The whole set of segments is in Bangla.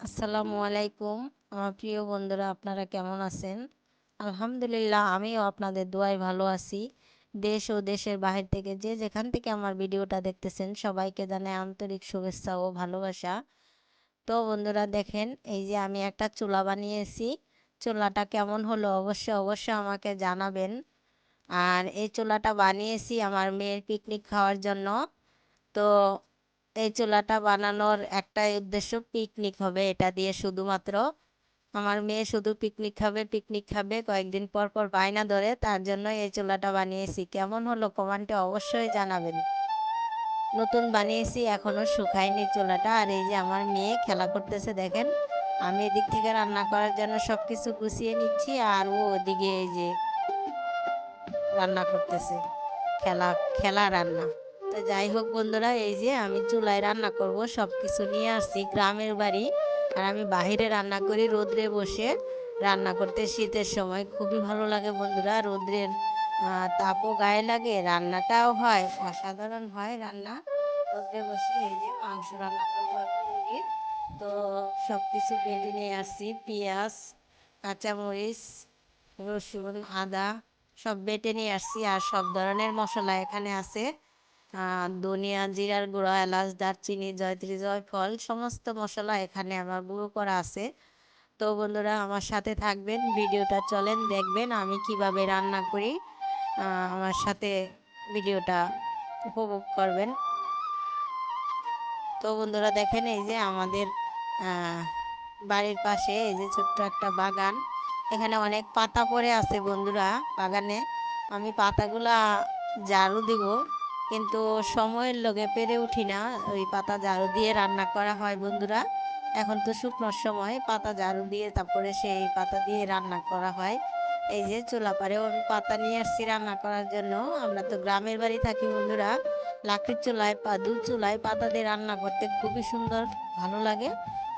আসসালামু আলাইকুম। আমার প্রিয় বন্ধুরা, আপনারা কেমন আছেন? আলহামদুলিল্লাহ, আমিও আপনাদের দোয়ায় ভালো আছি। দেশ ও দেশের বাহির থেকে যে যেখান থেকে আমার ভিডিওটা দেখতেছেন সবাইকে জানাই আন্তরিক শুভেচ্ছা ও ভালোবাসা। তো বন্ধুরা দেখেন, এই যে আমি একটা চুলা বানিয়েছি। চুলাটা কেমন হলো অবশ্যই আমাকে জানাবেন। আর এই চুলাটা বানিয়েছি আমার মেয়ের পিকনিক খাওয়ার জন্য। তো এই চুলাটা বানানোর একটাই উদ্দেশ্য, পিকনিক হবে এটা দিয়ে শুধুমাত্র। আমার মেয়ে শুধু পিকনিক খাবে কয়েকদিন পর পর বায়না ধরে, তার জন্য এই চুলাটা বানিয়েছি। কেমন হলো কমেন্টে অবশ্যই জানাবেন। নতুন বানিয়েছি, এখনো শুকায়নি চুলাটা। আর এই যে আমার মেয়ে খেলা করতেছে দেখেন। আমি এদিক থেকে রান্না করার জন্য সবকিছু গুছিয়ে নিচ্ছি, আর ও ওদিকে এই যে রান্না করতেছে। খেলা খেলা রান্না। তো যাই হোক বন্ধুরা, এই যে আমি চুলায় রান্না করব, সব কিছু নিয়ে আসছি গ্রামের বাড়ি। আর আমি বাহিরে রান্না করি রোদ্রে বসে। রান্না করতে শীতের সময় খুবই ভালো লাগে বন্ধুরা। রোদ্রের তাপও গায়ে লাগে, রান্নাটাও হয় অসাধারণ হয় রান্না। রোদ্রে বসে এই যে মাংস রান্না করবো মুরগির। তো সব কিছু বেটে নিয়ে আসছি, পেঁয়াজ, কাঁচামরিচ, রসুন, আদা সব বেটে নিয়ে আসছি। আর সব ধরনের মশলা এখানে আছে। ধনিয়া, জিরার গুঁড়া, এলাচ, দারচিনি, জয়ত্রী, জয়ফল সমস্ত মশলা এখানে আমার গুঁড়ো করা আছে। তো বন্ধুরা আমার সাথে থাকবেন, ভিডিওটা চলেন দেখবেন আমি কিভাবে রান্না করি। আমার সাথে ভিডিওটা উপভোগ করবেন। তো বন্ধুরা দেখেন, এই যে আমাদের আহ, বাড়ির পাশে এই যে ছোট্ট একটা বাগান। এখানে অনেক পাতা পড়ে আছে বন্ধুরা বাগানে। আমি পাতাগুলা ঝাড়ু দিব, কিন্তু সময়ের লগে পেরে উঠি না। ওই পাতা ঝাড়ু দিয়ে রান্না করা হয় বন্ধুরা। এখন তো শুকনোর সময়, পাতা ঝাড়ু দিয়ে তারপরে সেই পাতা দিয়ে রান্না করা হয়। এই যে চুলা পাড়েও আমি পাতা নিয়ে আসছি রান্না করার জন্য। আমরা তো গ্রামের বাড়ি থাকি বন্ধুরা। লাকড়ির চুলায় দু চুলায় পাতা দিয়ে রান্না করতে খুবই সুন্দর, ভালো লাগে।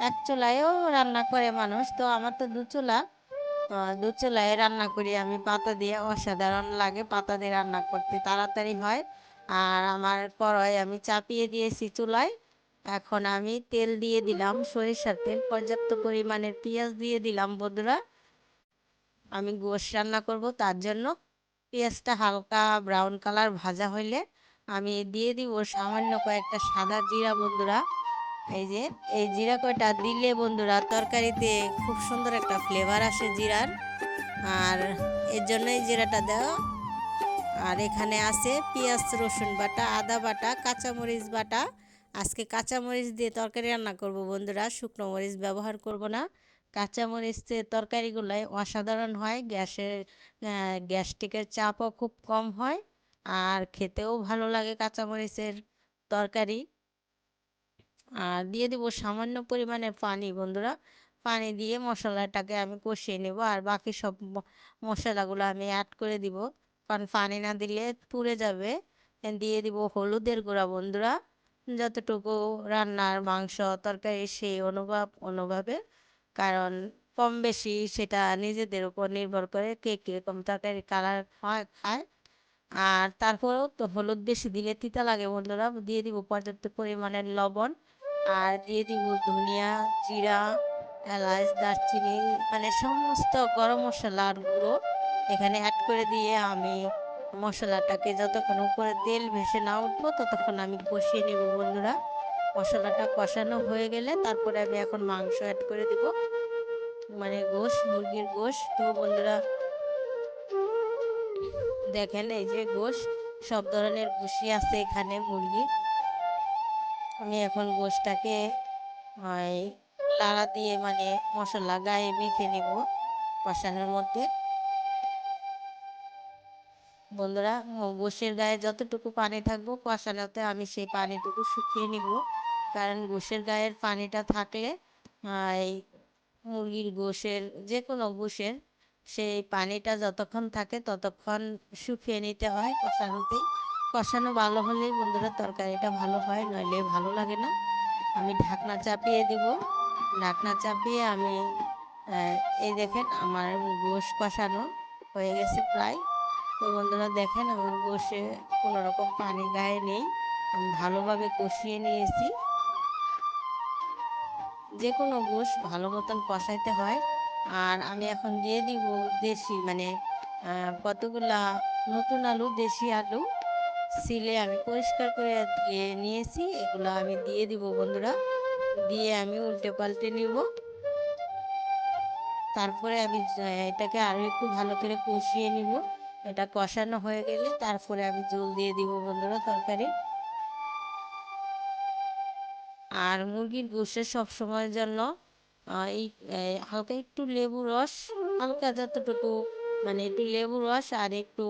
এক চুলায়ও রান্না করে মানুষ, তো আমার তো দু চুলা। দু চুলায় রান্না করি আমি পাতা দিয়ে, অসাধারণ লাগে পাতা দিয়ে রান্না করতে, তাড়াতাড়ি হয়। আর আমার কড়াই আমি চাপিয়ে দিয়েছি চুলায়। এখন আমি তেল দিয়ে দিলাম, সরিষার তেল, পর্যাপ্ত পরিমাণের পেঁয়াজ দিয়ে দিলাম বন্ধুরা। আমি গোশ রান্না করব, তার জন্য পেঁয়াজটা হালকা ব্রাউন কালার ভাজা হইলে আমি দিয়ে দিব সামান্য কয়েকটা সাদা জিরা বন্ধুরা। এই যে এই জিরা কয়টা দিলে বন্ধুরা তরকারিতে খুব সুন্দর একটা ফ্লেভার আসে জিরার। আর এর জন্যই জিরাটা দেওয়া। আর এখানে আছে পেঁয়াজ, রসুন বাটা, আদা বাটা, কাঁচামরিচ বাটা। আজকে কাঁচামরিচ দিয়ে তরকারি রান্না করব বন্ধুরা, শুকনো মরিচ ব্যবহার করব না। কাঁচামরিচ দিয়ে তরকারিগুলোয় অসাধারণ হয়, গ্যাস্ট্রিকের চাপও খুব কম হয়। আর খেতেও ভালো লাগে কাঁচামরিচের তরকারি। আর দিয়ে দিব সামান্য পরিমাণে পানি বন্ধুরা। পানি দিয়ে মশলাটাকে আমি কষিয়ে নেব, আর বাকি সব মশলাগুলো আমি অ্যাড করে দিব, কারণ পানি না দিলে পুড়ে যাবে। দিয়ে দিব হলুদের গুঁড়া বন্ধুরা, যতটুকু রান্নার মাংস তরকারি সেই অনুভাবে। কারণ কম বেশি সেটা নিজেদের উপর নির্ভর করে, কে কীরকম তরকারি কালার খায়। আর তারপরেও তো হলুদ বেশি দিলে তিতা লাগে বন্ধুরা। দিয়ে দিব পর্যাপ্ত পরিমাণের লবণ। আর দিয়ে দিব ধনিয়া, জিরা, এলাচ, দারচিনি, মানে সমস্ত গরম মশলার গুঁড়ো এখানে অ্যাড করে দিয়ে আমি মশলাটাকে যতক্ষণ উপরে তেল ভেসে না উঠবো ততক্ষণ আমি কষিয়ে নেব বন্ধুরা। মশলাটা কষানো হয়ে গেলে তারপরে আমি এখন মাংস অ্যাড করে দিব, মানে গোশ, মুরগির গোশ। তো বন্ধুরা দেখেন, এই যে গোশ, সব ধরনের গোশই আছে এখানে মুরগির। আমি এখন গোশটাকে ওই লাড়া দিয়ে, মানে মশলা গায়ে মেখে নেব কষানোর মধ্যে বন্ধুরা। গোশের গায়ে যতটুকু পানি থাকবো কষানোতে আমি সেই পানিটুকু শুকিয়ে নিব। কারণ গোশের গায়ের পানিটা থাকলে এই মুরগির গোশের, যে কোনো গোশের, সেই পানিটা যতক্ষণ থাকে ততক্ষণ শুকিয়ে নিতে হয় কষানোতেই। কষানো ভালো হলেই বন্ধুরা তরকারিটা ভালো হয়, নইলে ভালো লাগে না। আমি ঢাকনা চাপিয়ে দিব। ঢাকনা চাপিয়ে আমি এই দেখেন আমার গোশ কষানো হয়ে গেছে প্রায়। তো বন্ধুরা দেখেন আমার গোশে কোনো রকম পানি গায়ে নেই, আমি ভালোভাবে কষিয়ে নিয়েছি। যে কোনো গোশ ভালো মতন কষাইতে হয়। আর আমি এখন দিয়ে দিব দেশি মানে কতগুলা নতুন আলু, দেশি আলু সিলে আমি পরিষ্কার করে ধুয়ে নিয়েছি, এগুলো আমি দিয়ে দিব বন্ধুরা। দিয়ে আমি উল্টে পাল্টে নিব। তারপরে আমি এটাকে আরও একটু ভালো করে কষিয়ে নিব। এটা কষানো হয়ে গেলে তারপরে আমি জল দিয়ে দিব বন্ধুরা তরকারি। আর মুরগির গোশে সব সময়ের জন্য এই হালকা একটু লেবু রস, হালকা যতটুকু মানে একটু লেবু রস আর একটু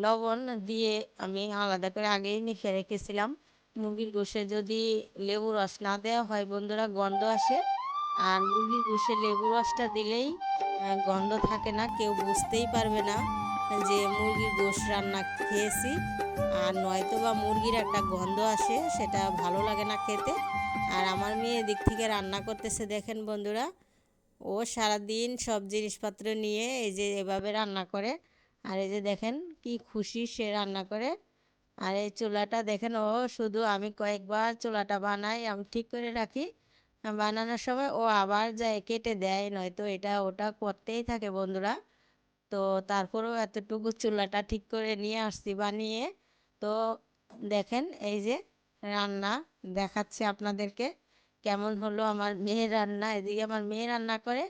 লবণ দিয়ে আমি আলাদা করে আগেই মেখে রেখেছিলাম। মুরগির গোশে যদি লেবু রস না দেওয়া হয় বন্ধুরা গন্ধ আসে। আর মুরগির গোশে লেবু রসটা দিলেই গন্ধ থাকে না, কেউ বুঝতেই পারবে না যে মুরগির গোশ রান্না খেয়েছি। আর নয়তো বা মুরগির একটা গন্ধ আসে, সেটা ভালো লাগে না খেতে। আর আমার মেয়ে এদিক থেকে রান্না করতেছে দেখেন বন্ধুরা, ও সারাদিন সব জিনিসপত্র নিয়ে এই যে এভাবে রান্না করে। আর এই যে দেখেন কি খুশি সে রান্না করে। আর এই চুলাটা দেখেন, ও শুধু আমি কয়েকবার চুলাটা বানাই, আমি ঠিক করে রাখি, বানানোর সময় ও আবার যায় কেটে দেয়, নয়তো এটা ওটা করতেই থাকে বন্ধুরা। তো তারপরেও এতটুকু চুলাটা ঠিক করে নিয়ে আসছি বানিয়ে। তো দেখেন এই যে রান্না দেখাচ্ছে আপনাদেরকে কেমন হলো আমার মেয়ের রান্না। এদিকে আমার মেয়ে রান্না করে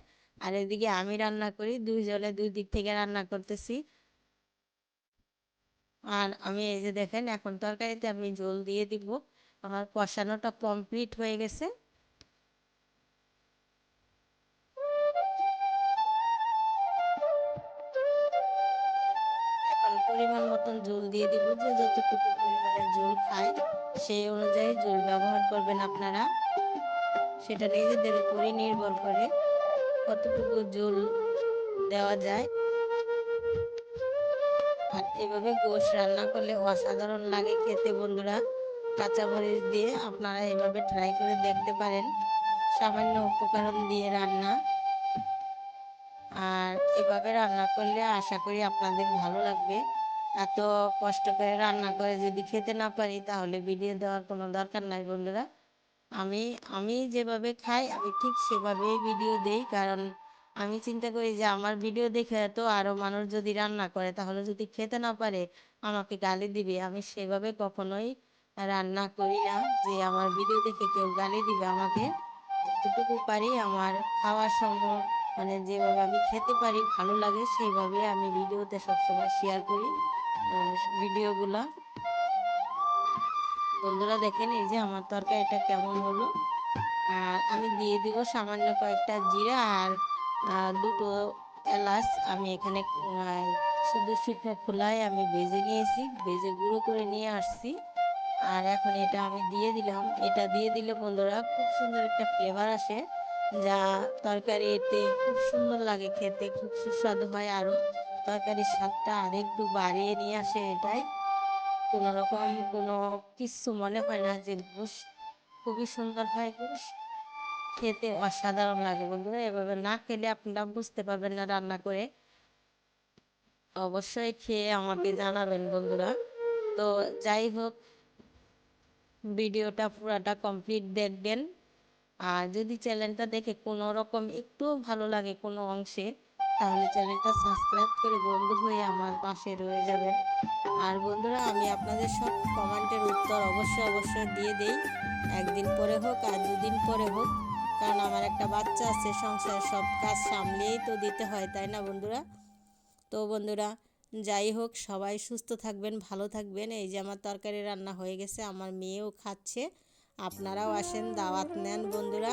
আর এদিকে আমি রান্না করি, দুইজনে দুই দিক থেকে রান্না করতেছি। আর আমি এই যে দেখেন এখন তরকারিতে আমি ঝোল দিয়ে দিব। আমার কষানোটা কমপ্লিট হয়ে গেছে। এখন পরিমাণ মতন ঝোল দিয়ে দিব, যে যতটুকু পরিমাণে ঝোল খায় সেই অনুযায়ী ঝোল ব্যবহার করবেন আপনারা। সেটা নিজেদের উপরই নির্ভর করে কতটুকু ঝোল দেওয়া যায়। আর এভাবে গোশ রান্না করলে অসাধারণ লাগে খেতে বন্ধুরা, কাঁচামরিচ দিয়ে আপনারা এভাবে ট্রাই করে দেখতে পারেন। সামান্য উপকরণ দিয়ে রান্না, আর এভাবে রান্না করলে আশা করি আপনাদের ভালো লাগবে। এত কষ্ট করে রান্না করে যদি খেতে না পারি তাহলে ভিডিও দেওয়ার কোনো দরকার নাই বন্ধুরা। আমি আমি যেভাবে খাই আমি ঠিক সেভাবেই ভিডিও দেই, কারণ আমি চিন্তা করি যে আমার ভিডিও দেখে তো আরও মানুষ যদি রান্না করে তাহলে যদি খেতে না পারে আমাকে গালি দিবে। আমি সেভাবে কখনোই রান্না করি না যে আমার ভিডিও দেখে কেউ গালি দিবে আমাকে। যতটুকু পারি আমার খাওয়ার সময় মানে যেভাবে আমি খেতে পারি ভালো লাগে সেইভাবে আমি ভিডিওতে সবসময় শেয়ার করি ভিডিওগুলো। বন্ধুরা দেখেন এই যে আমার তরকারিটা কেমন হলো। আর আমি দিয়ে দিব সামান্য কয়েকটা জিরা আর দুটো এলাচ। আমি এখানে শুধু শুকনো খোলায় আমি ভেজে নিয়েছি, ভেজে গুঁড়ো করে নিয়ে আসছি। আর এখন এটা আমি দিয়ে দিলাম। এটা দিয়ে দিলে বন্ধুরা খুব সুন্দর একটা ফ্লেভার আসে, যা তরকারি এতে খুব সুন্দর লাগে খেতে, খুব সুস্বাদু হয়। আরও তরকারির স্বাদটা আরেকটু বাড়িয়ে নিয়ে আসে এটাই। কোনো রকম কোনো কিচ্ছু মনে হয় না যে গোশ খুবই সুন্দর হয়। গোশ খেতে অসাধারণ লাগে বন্ধুরা, এভাবে না খেলে আপনারা বুঝতে পারবেন না রান্না করে। অবশ্যই খেয়ে আমাকে জানাবেন বন্ধুরা। তো যাই হোক, ভিডিওটা পুরাটা কমপ্লিট দেখবেন। আর যদি চ্যানেলটা দেখে কোনো রকম একটুও ভালো লাগে কোনো অংশে, তাহলে চ্যানেলটা সাবস্ক্রাইব করে বন্ধু হয়ে আমার পাশে রয়ে যাবেন। আর বন্ধুরা আমি আপনাদের সব কমেন্টের উত্তর অবশ্যই অবশ্যই দিয়ে দেই, একদিন পরে হোক আর দুদিন পরে হোক, কারণ আমার একটা বাচ্চা আছে, সংসারের সব কাজ সামলিয়েই তো দিতে হয়, তাই না বন্ধুরা? তো বন্ধুরা যাই হোক, সবাই সুস্থ থাকবেন, ভালো থাকবেন। এই যে আমার তরকারি রান্না হয়ে গেছে, আমার মেয়েও খাচ্ছে। আপনারাও আসেন, দাওয়াত নেন বন্ধুরা।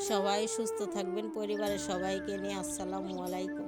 সবাই সুস্থ থাকবেন, পরিবারের সবাইকে নিয়ে। আসসালামু আলাইকুম।